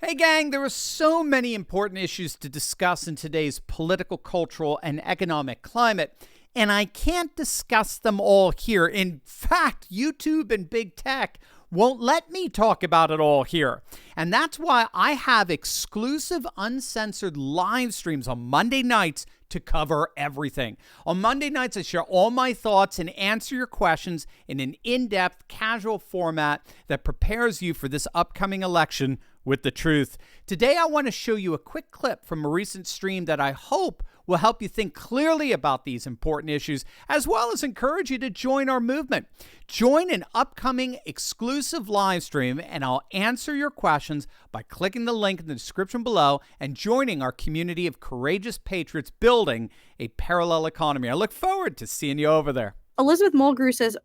Hey, gang, there are so many important issues to discuss in today's political, cultural, and economic climate, and I can't discuss them all here. In fact, YouTube and big tech won't let me talk about it all here. And that's why I have exclusive, uncensored live streams on Monday nights to cover everything. On Monday nights, I share all my thoughts and answer your questions in an in-depth, casual format that prepares you for this upcoming election with the truth. Today, I want to show you a quick clip from a recent stream that I hope will help you think clearly about these important issues, as well as encourage you to join our movement. Join an upcoming exclusive live stream, and I'll answer your questions by clicking the link in the description below and joining our community of courageous patriots building a parallel economy. I look forward to seeing you over there. Elizabeth Mulgrew says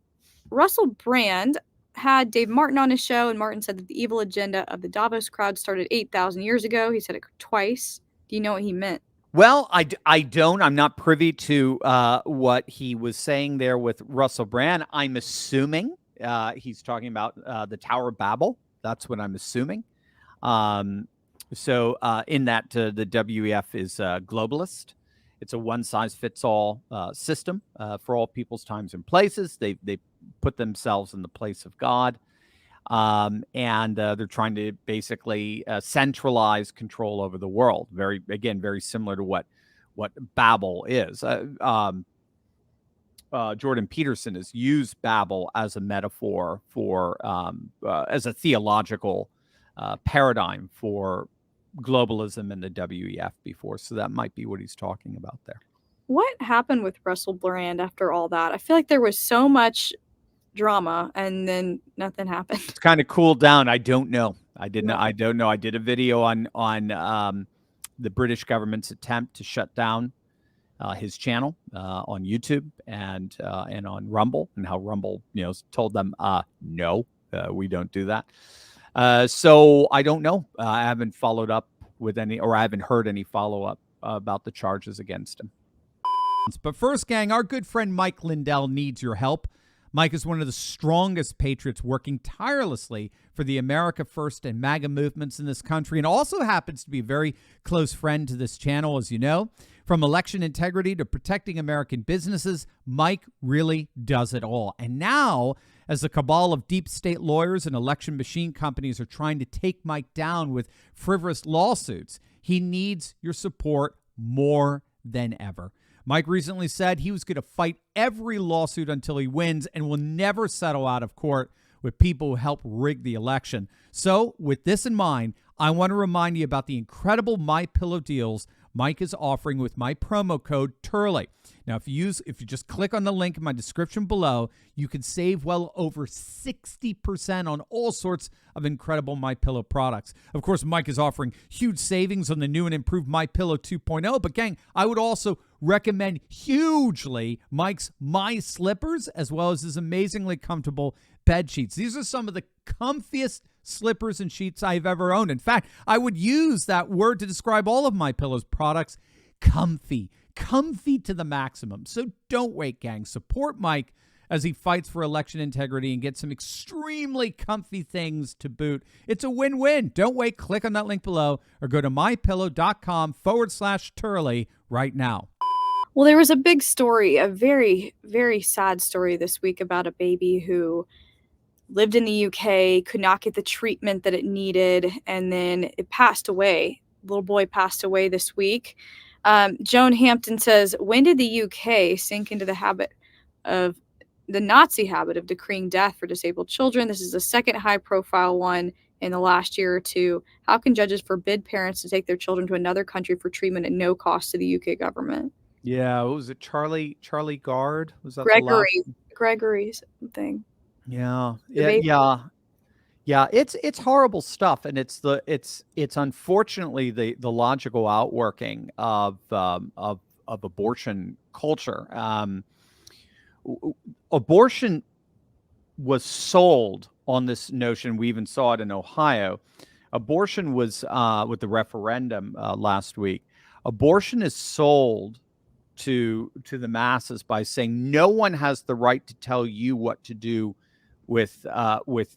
Russell Brand had Dave Martin on his show, and Martin said that the evil agenda of the Davos crowd started 8,000 years ago. He said it twice. Do you know what he meant? Well, I don't. I'm not privy to what he was saying there with Russell Brand. I'm assuming he's talking about the Tower of Babel. That's what I'm assuming. So in that the WEF is globalist. It's a one-size-fits-all system for all people's times and places. They put themselves in the place of God. And they're trying to basically centralize control over the world. Very similar to what Babel is. Jordan Peterson has used Babel as a metaphor for as a theological paradigm for globalism and the WEF before. So that might be what he's talking about there. What happened with Russell Brand after all that? I feel like there was so much drama and then nothing happened. It's kind of cooled down. I don't know. I don't know. I did a video on the British government's attempt to shut down his channel on YouTube and on Rumble, and how Rumble, told them, no, we don't do that. So I don't know. I haven't followed up with any, or I haven't heard any follow up about the charges against him. But first, gang, our good friend Mike Lindell needs your help. Mike is one of the strongest patriots working tirelessly for the America First and MAGA movements in this country, and also happens to be a very close friend to this channel, as you know. From election integrity to protecting American businesses, Mike really does it all. And now, as the cabal of deep state lawyers and election machine companies are trying to take Mike down with frivolous lawsuits, he needs your support more than ever. Mike recently said he was going to fight every lawsuit until he wins and will never settle out of court with people who help rig the election. So with this in mind, I want to remind you about the incredible MyPillow deals Mike is offering with my promo code Turley. Now, if you just click on the link in my description below, you can save well over 60% on all sorts of incredible MyPillow products. Of course, Mike is offering huge savings on the new and improved MyPillow 2.0. But gang, I would also recommend hugely Mike's My Slippers, as well as his amazingly comfortable bed sheets. These are some of the comfiest slippers and sheets I've ever owned. In fact, I would use that word to describe all of MyPillow's products. Comfy to the maximum. So don't wait, gang. Support Mike as he fights for election integrity and gets some extremely comfy things to boot. It's a win-win. Don't wait. Click on that link below or go to mypillow.com/Turley right now. Well, there was a big story, a very, very sad story this week about a baby who lived in the UK, could not get the treatment that it needed, and then it passed away. Little boy passed away this week. Joan Hampton says, when did the UK sink into the Nazi habit of decreeing death for disabled children? This is the second high-profile one in the last year or two. How can judges forbid parents to take their children to another country for treatment at no cost to the UK government? Yeah, what was it? Charlie Gard? Was that Gregory's thing? Yeah. It's horrible stuff, and it's unfortunately the logical outworking of abortion culture. Abortion was sold on this notion. We even saw it in Ohio. Abortion was with the referendum last week. Abortion is sold to the masses by saying no one has the right to tell you what to do with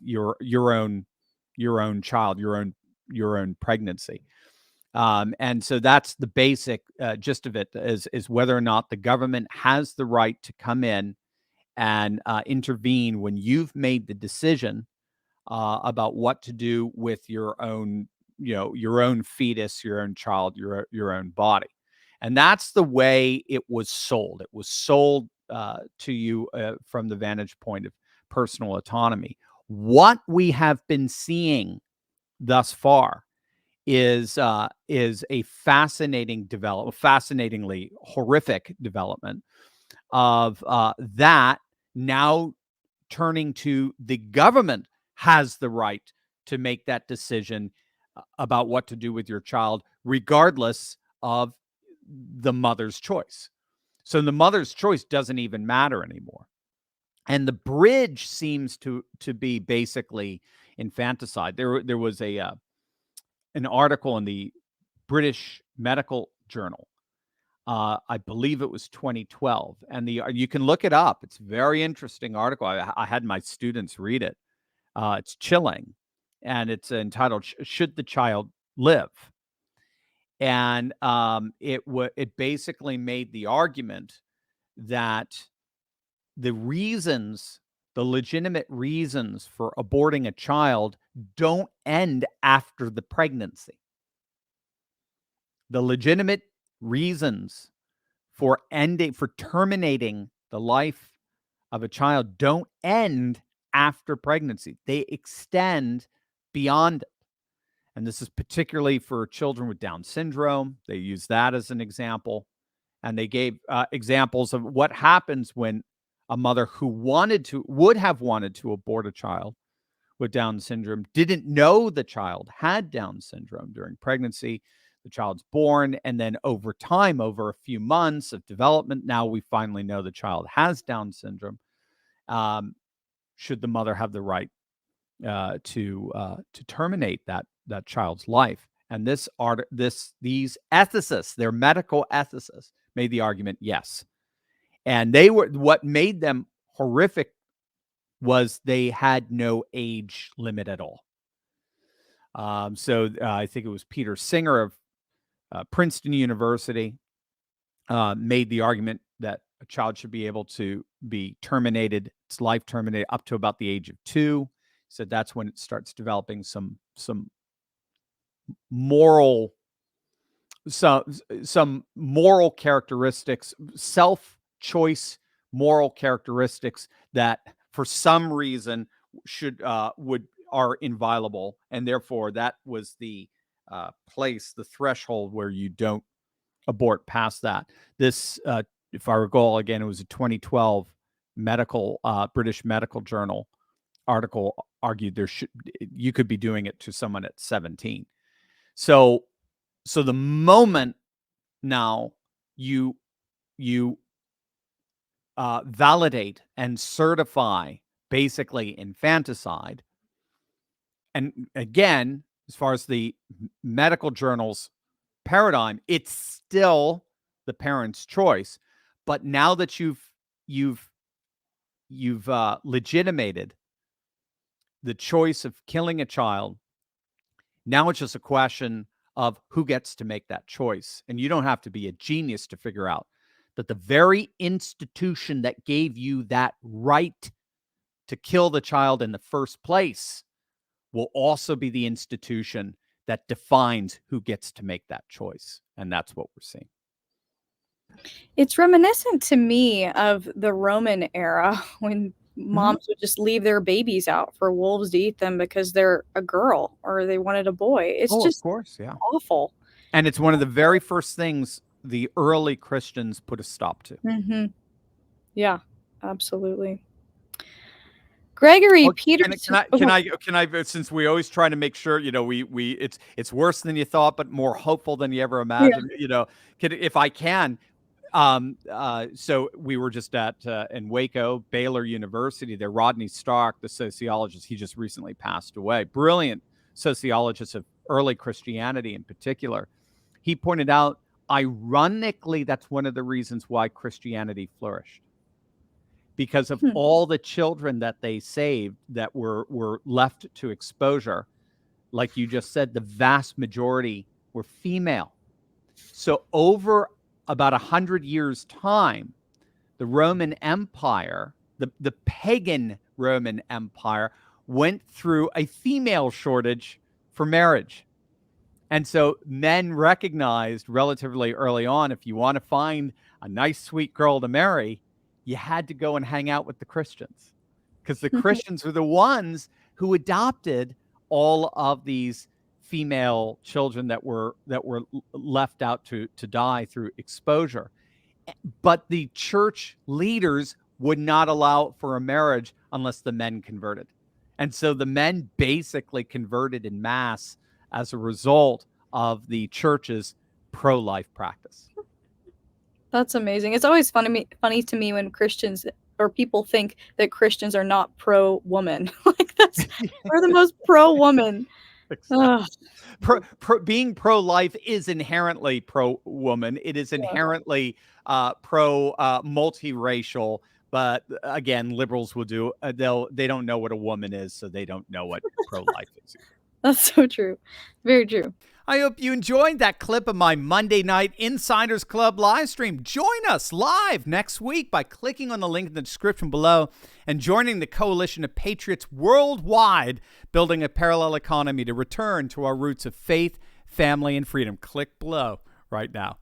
your own child, your own own pregnancy. And so that's the basic gist of it, is whether or not the government has the right to come in and intervene when you've made the decision about what to do with your own, your own fetus, your own child, your own body. And that's the way it was sold. It was sold to you from the vantage point of personal autonomy. What we have been seeing thus far is a fascinatingly horrific development of that now turning to the government has the right to make that decision about what to do with your child, regardless of the mother's choice. So the mother's choice doesn't even matter anymore. And the bridge seems to be basically infanticide. There was an article in the British Medical Journal. I believe it was 2012, and you can look it up. It's a very interesting article. I had my students read it. It's chilling, and it's entitled "Should the Child Live?" And it basically made the argument that the legitimate reasons for aborting a child don't end after the pregnancy. The legitimate reasons for terminating the life of a child don't end after pregnancy. They extend beyond it. And this is particularly for children with Down syndrome. They use that as an example. And they gave examples of what happens when a mother who would have wanted to abort a child with Down syndrome didn't know the child had Down syndrome during pregnancy. The child's born, and then over time, over a few months of development, now we finally know the child has Down syndrome. Should the mother have the right to terminate that child's life? And these ethicists, they're medical ethicists, made the argument yes. And what made them horrific was they had no age limit at all. So I think it was Peter Singer of Princeton University made the argument that a child should be able to be terminated, its life terminated up to about the age of 2. So that's when it starts developing some moral characteristics, self-choice moral characteristics that for some reason are inviolable, and therefore that was the the threshold where you don't abort past that. This, if I recall, again, it was a 2012 British Medical Journal article argued you could be doing it to someone at 17. So the moment now you validate and certify basically infanticide, and again, as far as the medical journals paradigm, it's still the parent's choice. But now that you've legitimated the choice of killing a child, now it's just a question of who gets to make that choice. And you don't have to be a genius to figure out that the very institution that gave you that right to kill the child in the first place will also be the institution that defines who gets to make that choice. And that's what we're seeing. It's reminiscent to me of the Roman era when moms would just leave their babies out for wolves to eat them because they're a girl or they wanted a boy. It's just of course, yeah, awful. And it's one of the very first things the early Christians put a stop to. Mm-hmm. Yeah, absolutely. Gregory Peterson. Can I? Since we always try to make sure, it's worse than you thought, but more hopeful than you ever imagined. Yeah. If I can. So we were just in Waco, Baylor University there. Rodney Stark, the sociologist, he just recently passed away. Brilliant sociologist of early Christianity in particular. He pointed out, ironically, that's one of the reasons why Christianity flourished. Because of all the children that they saved that were left to exposure, like you just said, the vast majority were female. So over about 100 years' time, the Roman Empire, the pagan Roman Empire, went through a female shortage for marriage. And so men recognized relatively early on, if you want to find a nice, sweet girl to marry, you had to go and hang out with the Christians, because the Christians were the ones who adopted all of these female children that were left out to die through exposure. But the church leaders would not allow for a marriage unless the men converted. And so the men basically converted in mass as a result of the church's pro-life practice. That's amazing. It's always funny to me when Christians or people think that Christians are not pro-woman. Like we're the most pro-woman. Exactly. Being pro-life is inherently pro-woman. It is inherently pro-multiracial. But again, liberals will do. They don't know what a woman is, so they don't know what pro-life is. That's so true. Very true. I hope you enjoyed that clip of my Monday night Insiders Club live stream. Join us live next week by clicking on the link in the description below and joining the coalition of patriots worldwide building a parallel economy to return to our roots of faith, family, and freedom. Click below right now.